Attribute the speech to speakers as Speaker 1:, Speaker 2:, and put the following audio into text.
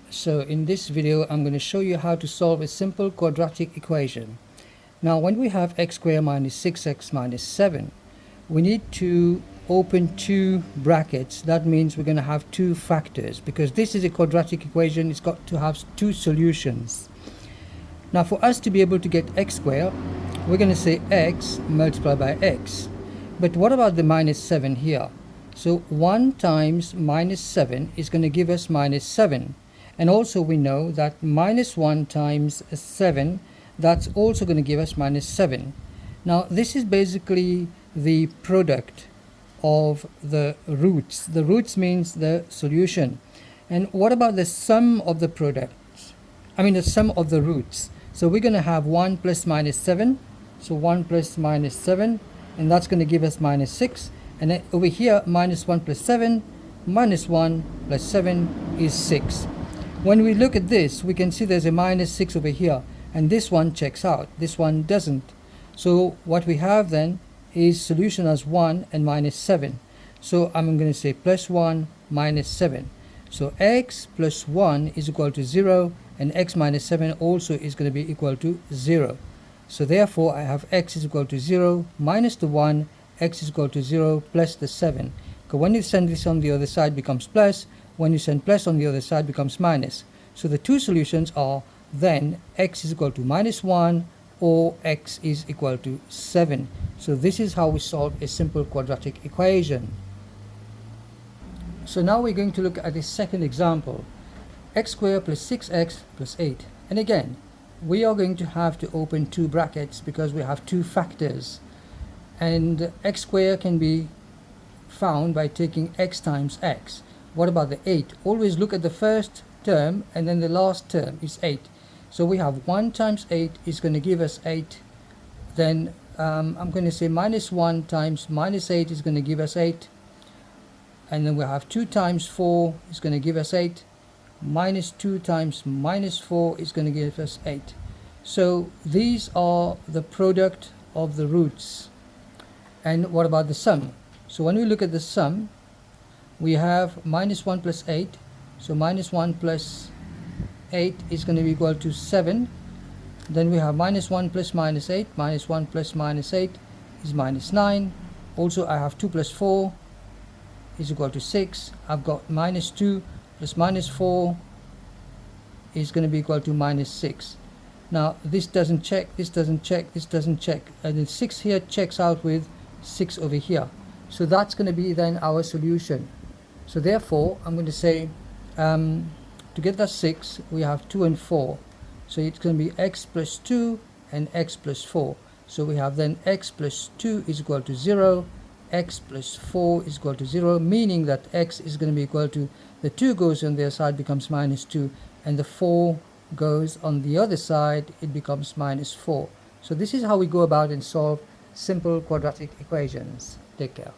Speaker 1: So in this video I'm going to show you how to solve a simple quadratic equation. Now when we have x squared minus 6x minus 7, we need to open two brackets. That means we're going to have two factors, because this is a quadratic equation. It's got to have two solutions. Now for us to be able to get x squared, we're going to say x multiplied by x. But what about the minus 7 here? So 1 times minus 7 is going to give us minus 7. And also we know that minus 1 times 7, that's also going to give us minus 7. Now this is basically the product of the roots. The roots means the solution. And what about the sum of the products? The sum of the roots. So we're going to have 1 plus minus 7. So 1 plus minus 7, and that's going to give us minus 6. And then over here, minus 1 plus 7, minus 1 plus 7 is 6. When we look at this, we can see there's a minus 6 over here, and this one checks out, this one doesn't. So what we have then is solution as 1 and minus 7. So I'm going to say plus 1 minus 7. So x plus 1 is equal to 0, and x minus 7 also is going to be equal to 0. So therefore I have x is equal to 0 minus the 1, x is equal to 0 plus the 7. Because when you send this on the other side becomes plus, when you send plus on the other side becomes minus. So the two solutions are then x is equal to minus 1 or x is equal to 7. So this is how we solve a simple quadratic equation. So now we're going to look at a second example. X squared plus 6x plus 8. And again, we are going to have to open two brackets because we have two factors. And x squared can be found by taking x times x. What about the 8? Always look at the first term and then the last term is 8. So we have 1 times 8 is going to give us 8. Then I'm going to say minus 1 times minus 8 is going to give us 8. And then we have 2 times 4 is going to give us 8. Minus 2 times minus 4 is going to give us 8. So these are the product of the roots. And what about the sum? So when we look at the sum, we have minus 1 plus 8. So minus 1 plus 8 is going to be equal to 7. Then we have minus 1 plus minus 8. Minus 1 plus minus 8 is minus 9. Also I have 2 plus 4 is equal to 6. I've got minus 2 plus minus 4 is going to be equal to minus 6. Now this doesn't check, this doesn't check, this doesn't check. And then 6 here checks out with 6 over here. So that's going to be then our solution. So therefore I'm going to say to get that 6 we have 2 and 4. So it's going to be x plus 2 and x plus 4. So we have then x plus 2 is equal to 0, x plus 4 is equal to 0, meaning that x is going to be equal to the 2 goes on their side becomes minus 2, and the 4 goes on the other side, it becomes minus 4. So this is how we go about and solve simple quadratic equations. Take care.